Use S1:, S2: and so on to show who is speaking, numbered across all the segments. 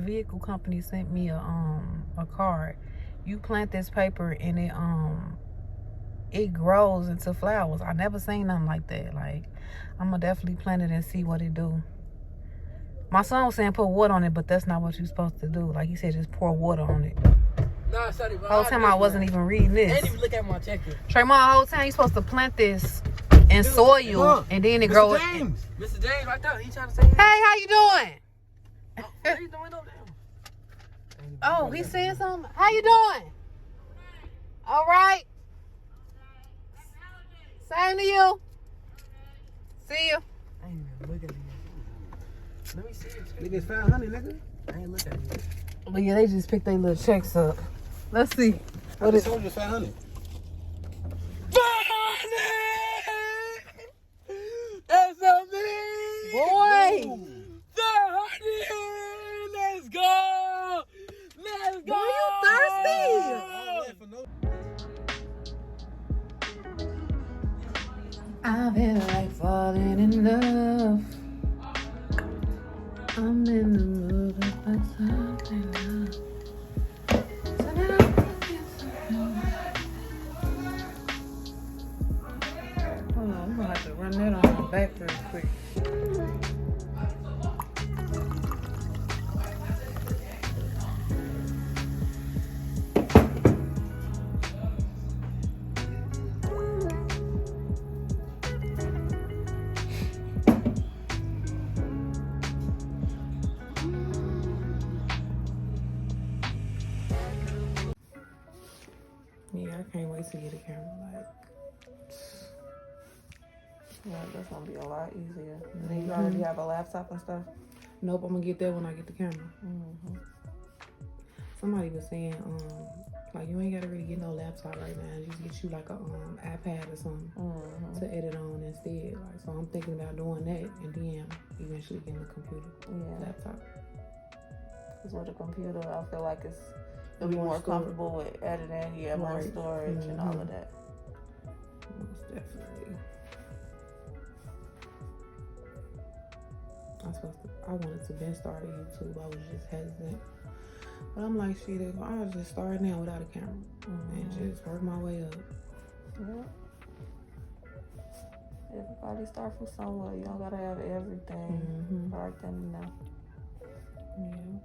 S1: vehicle company sent me a card. You plant this paper and it grows into flowers. I never seen nothing like that. Like, I'm gonna definitely plant it and see what it do. My son was saying put water on it, but that's not what you're supposed to do. Like he said, just pour water on it.
S2: Nah, sorry,
S1: the whole time I wasn't even reading this.
S2: I didn't even look at my checker.
S1: Tremont, the whole time you supposed to plant this in soil and then it grows.
S2: Mr. James, right there. He trying to say hey.
S1: Hey, how you doing?
S2: How you doing over there?
S1: Oh, he said something. How you doing? All right. Same to you. See you.
S2: I ain't even look at it. Let me see it.
S3: Nigga, it's 500, nigga.
S2: I ain't look at it.
S1: But yeah, they just picked their little checks up. Let's see.
S3: What is it? 500.
S2: 500! That's amazing!
S1: Boy!
S2: 500! Let's go! Let's go!
S1: Boy, you thirsty? I feel like falling in love. I'm in the mood of like something else. Hold on, I'm gonna have to run that on my back real quick. Yeah, I can't wait to get a camera. Yeah, that's gonna be a lot easier. And then you already have a laptop and stuff. Nope, I'm gonna get that when I get the camera. Somebody was saying, like you ain't gotta really get no laptop right now. Just get you like a iPad or something to edit on instead. Like, so I'm thinking about doing that and then eventually getting a computer, laptop.
S4: Because with a computer, I feel like it'll be more comfortable with editing. You have more storage and all of that.
S1: Most definitely. I wanted to been start a YouTube. I was just hesitant. But I'm like, shit, I'll just start now without a camera and just work my way up.
S4: Everybody start from somewhere. You don't gotta have everything right then and now.
S1: Yeah.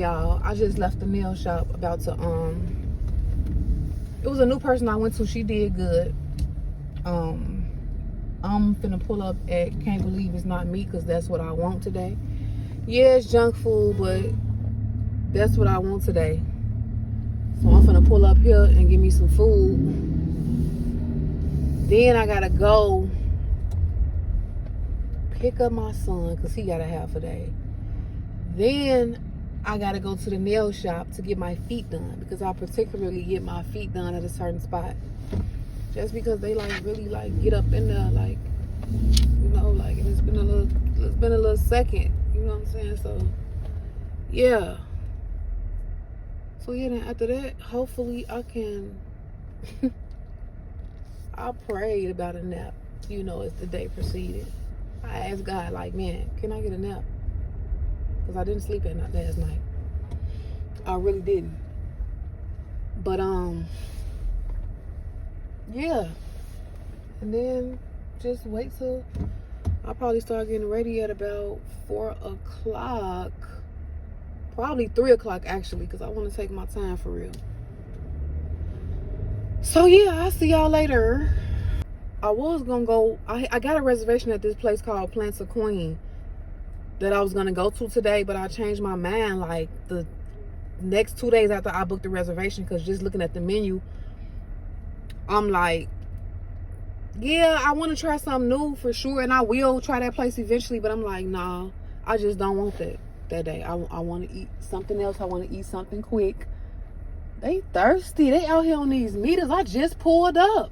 S1: y'all. I just left the nail shop about to it was a new person I went to. She did good. I'm finna pull up at Can't Believe It's Not Me, because that's what I want today. Yeah, it's junk food, but that's what I want today. So I'm finna pull up here and give me some food. Then I gotta go pick up my son, because he got a half a day. Then I gotta go to the nail shop to get my feet done, because I particularly get my feet done at a certain spot. Just because they like really like get up in there, like, you know, like, and it's been a little second, you know what I'm saying? So yeah. So yeah, then after that, hopefully I can I prayed about a nap, you know, as the day proceeded. I asked God, like, man, can I get a nap? Because I didn't sleep at night last night. I really didn't. But yeah. And then just wait till I'll probably start getting ready at about 4 o'clock. Probably 3 o'clock actually, because I want to take my time for real. So yeah, I'll see y'all later. I was gonna go, I got a reservation at this place called Plants of Queen that I was gonna go to today, but I changed my mind like the next 2 days after I booked the reservation, because just looking at the menu, I'm like, yeah, I want to try something new for sure, and I will try that place eventually, but I'm like, nah, I just don't want that day. I want to eat something else. I want to eat something quick. They thirsty. They out here on these meters. I just pulled up.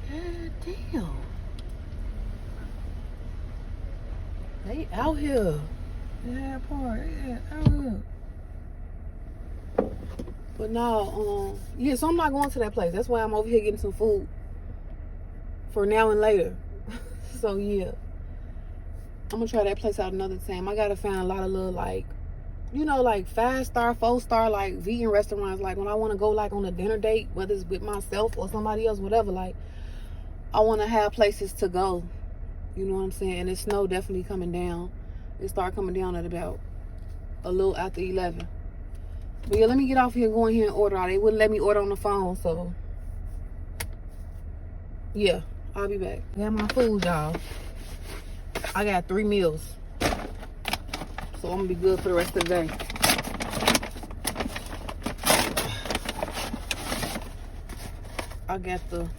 S1: God damn. They out here. Yeah, part. Yeah, out here. But no, yeah, so I'm not going to that place. That's why I'm over here getting some food for now and later. So yeah, I'm gonna try that place out another time. I gotta find a lot of little, like, you know, like 5-star, 4-star, like vegan restaurants. Like when I want to go like on a dinner date, whether it's with myself or somebody else, whatever, like I want to have places to go. You know what I'm saying? And the snow definitely coming down. It started coming down at about a little after 11. But yeah, let me get off here and go in here and order. They wouldn't let me order on the phone, so yeah, I'll be back. I got my food, y'all. I got 3 meals, so I'm gonna be good for the rest of the day. I got the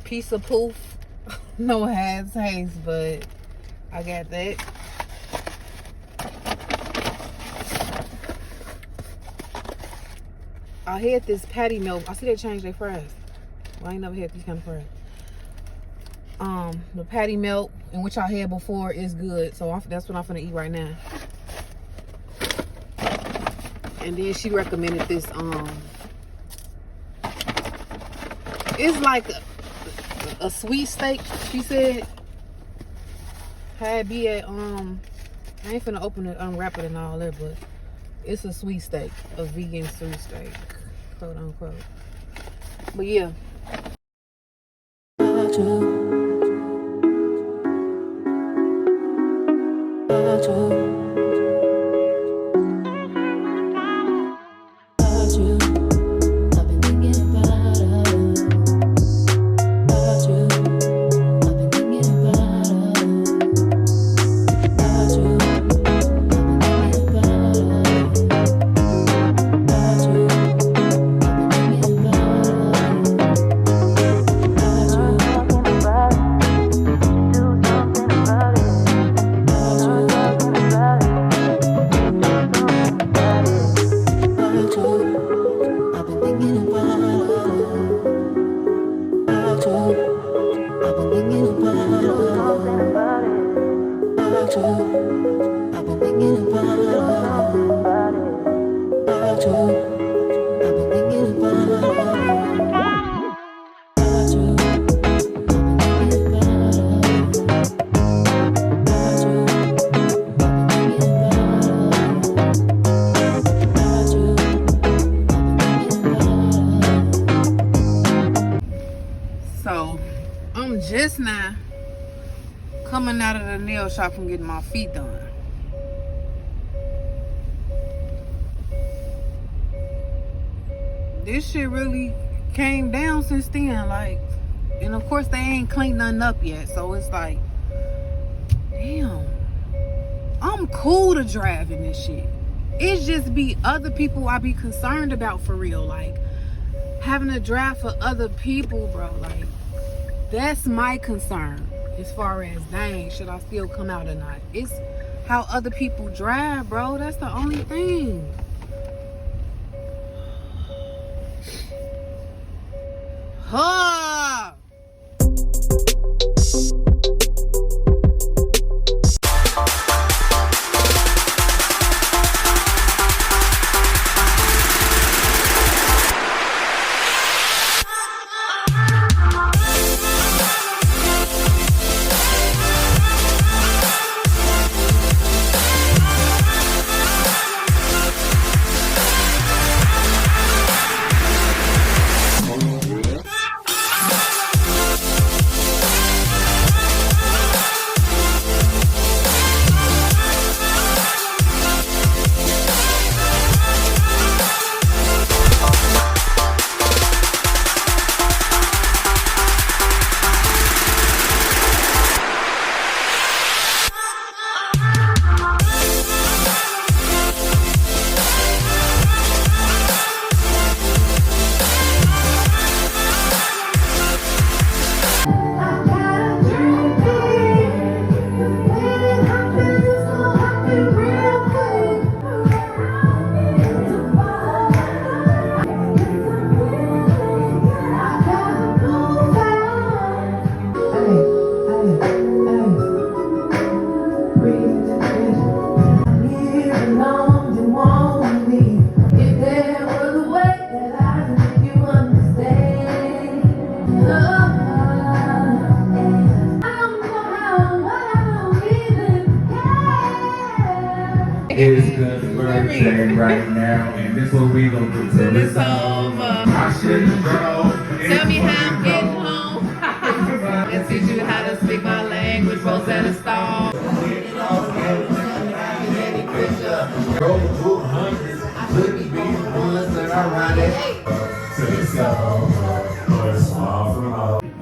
S1: piece of poof. No has taste, but I got that. I had this patty melt. I see they changed their fries. Well, I ain't never had these kind of fries. The patty melt, in which I had before, is good. So that's what I'm gonna eat right now. And then she recommended this. It's like a sweet steak. She said had be at I ain't finna open it, unwrap it, and all that, but it's a sweet steak, a vegan sweet steak, quote unquote. But yeah. this now. Coming out of the nail shop and getting my feet done. This shit really came down since then, like, and of course they ain't cleaned nothing up yet, so it's like, damn, I'm cool to drive in this shit. It's just be other people I be concerned about for real, like having to drive for other people, bro. Like, that's my concern as far as, dang, should I still come out or not? It's how other people drive, bro. That's the only thing. Huh.
S5: It's good birthday right now, and this what we gonna do till it's over. I shouldn't go.
S1: Tell me how I'm getting home. And teach you how to speak my language, Rosetta Stone.
S3: Go to hundreds, could be the ones that I ride it.
S5: To the soul, but it's small from home.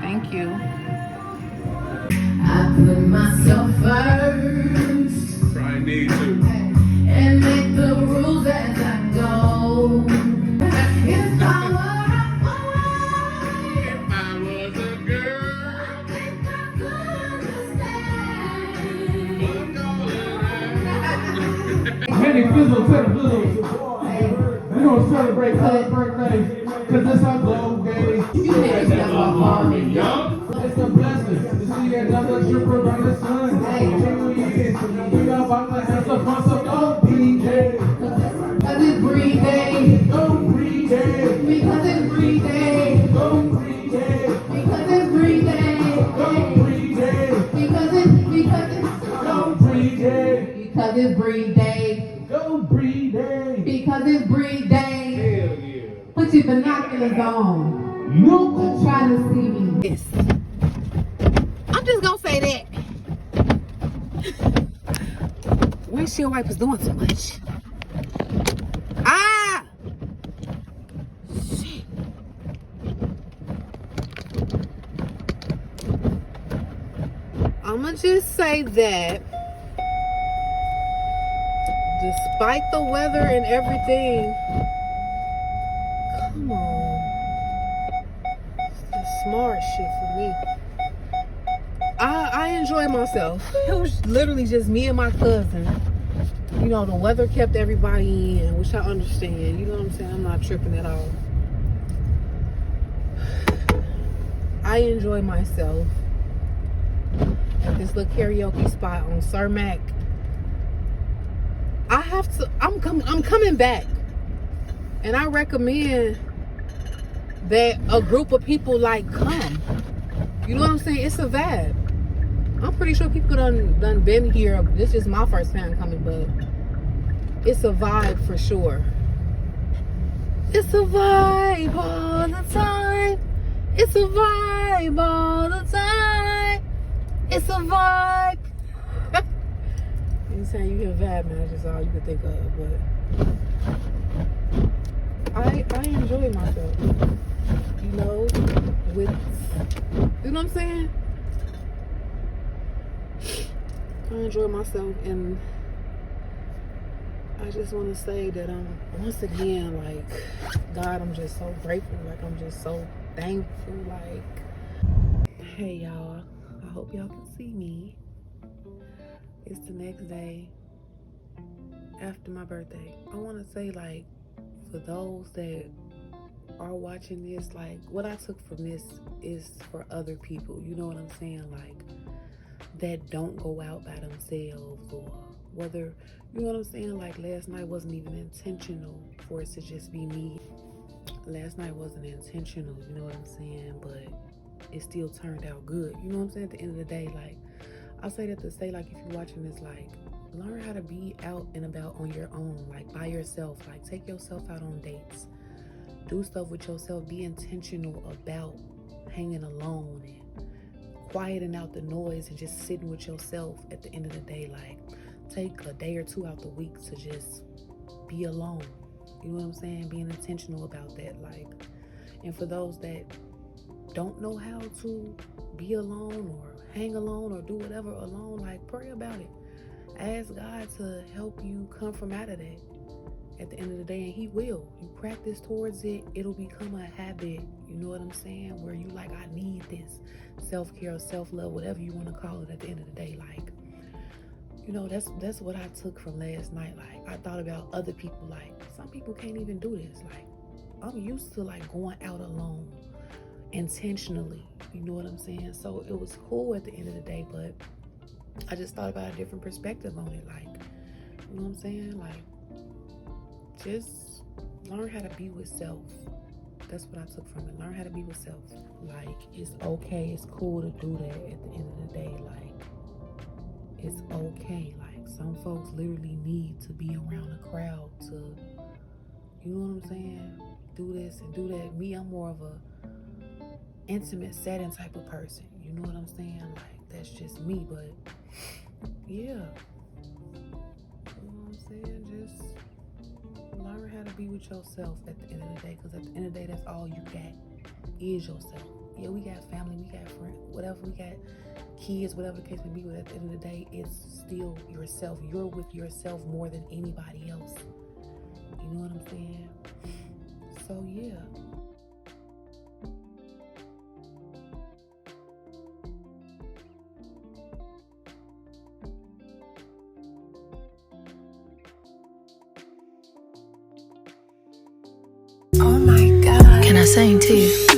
S1: Thank you.
S4: I put myself first
S3: Try and need to.
S4: and make the rules as I go. If I were a boy,
S3: If I was a girl,
S4: I think I could understand.
S6: Henny Fizzle to the blues. We're gonna celebrate Cud's birthday, cause it's our glow day.
S4: You never step off on me.
S6: It's a blessing to see another tripper by the sun. Hey, we got about to have some fun, so go DJ.
S4: Cause it's breed day.
S6: Go breed day.
S4: Because it's breed day.
S6: Go breed day.
S4: Because it's breed day.
S6: Go breed day.
S4: Because it's
S6: Go breed day.
S4: because it's breed day.
S6: Go breed day.
S4: Because it's breed day.
S6: Hell yeah.
S4: Put your binoculars on.
S6: Look.
S4: Try to see me.
S1: Yes. I'm just gonna say that. Windshield wipers doing too much. Ah! Shit. I'ma just say that despite the weather and everything, come on. It's the smart shit for me. I enjoy myself. It was literally just me and my cousin. You know, the weather kept everybody in, which I understand. You know what I'm saying? I'm not tripping at all. I enjoy myself at this little karaoke spot on Cermak. I'm coming back. And I recommend that a group of people like come. You know what I'm saying? It's a vibe. I'm pretty sure people done been here. This is my first time coming, but it's a vibe for sure. It's a vibe all the time. It's a vibe all the time. It's a vibe. Anytime you hear vibe, man, that's just all you can think of. But I enjoy myself. You know, with, you know what I'm saying? I enjoy myself, and I just want to say that once again, like, God, I'm just so grateful. Like, I'm just so thankful. Like, hey y'all, I hope y'all can see me. It's the next day after my birthday. I want to say, like, for those that are watching this, like, what I took from this is for other people, you know what I'm saying? Like, that don't go out by themselves, or whether, you know what I'm saying? Like, last night wasn't even intentional for it to just be me. Last night wasn't intentional, you know what I'm saying? But it still turned out good, you know what I'm saying? At the end of the day, like, I say that to say, like, if you're watching this, like, learn how to be out and about on your own, like, by yourself. Like, take yourself out on dates, do stuff with yourself, be intentional about hanging alone and quieting out the noise and just sitting with yourself at the end of the day. Like, take a day or two out the week to just be alone, you know what I'm saying? Being intentional about that. Like, and for those that don't know how to be alone or hang alone or do whatever alone, like, pray about it. Ask God to help you come from out of that at the end of the day, and he will. You practice towards it, it'll become a habit, you know what I'm saying, where you like, I need this self-care or self-love, whatever you want to call it. At the end of the day, like, you know, that's what I took from last night. Like, I thought about other people. Like, some people can't even do this. Like, I'm used to, like, going out alone intentionally, you know what I'm saying? So it was cool at the end of the day, but I just thought about a different perspective on it. Like, you know what I'm saying? Like, just learn how to be with self. That's what I took from it. Learn how to be with self. Like, it's okay, it's cool to do that at the end of the day. Like, it's okay. Like, some folks literally need to be around a crowd to, you know what I'm saying, do this and do that. Me, I'm more of a intimate setting type of person, you know what I'm saying? Like, that's just me. But yeah, you know what I'm saying, just learn how to be with yourself at the end of the day, because at the end of the day, that's all you got is yourself. Yeah, we got family, we got friends, whatever, we got kids, whatever the case may be, but at the end of the day, it's still yourself. You're with yourself more than anybody else, you know what I'm saying? So yeah.
S7: Oh my God. Can I sing to you?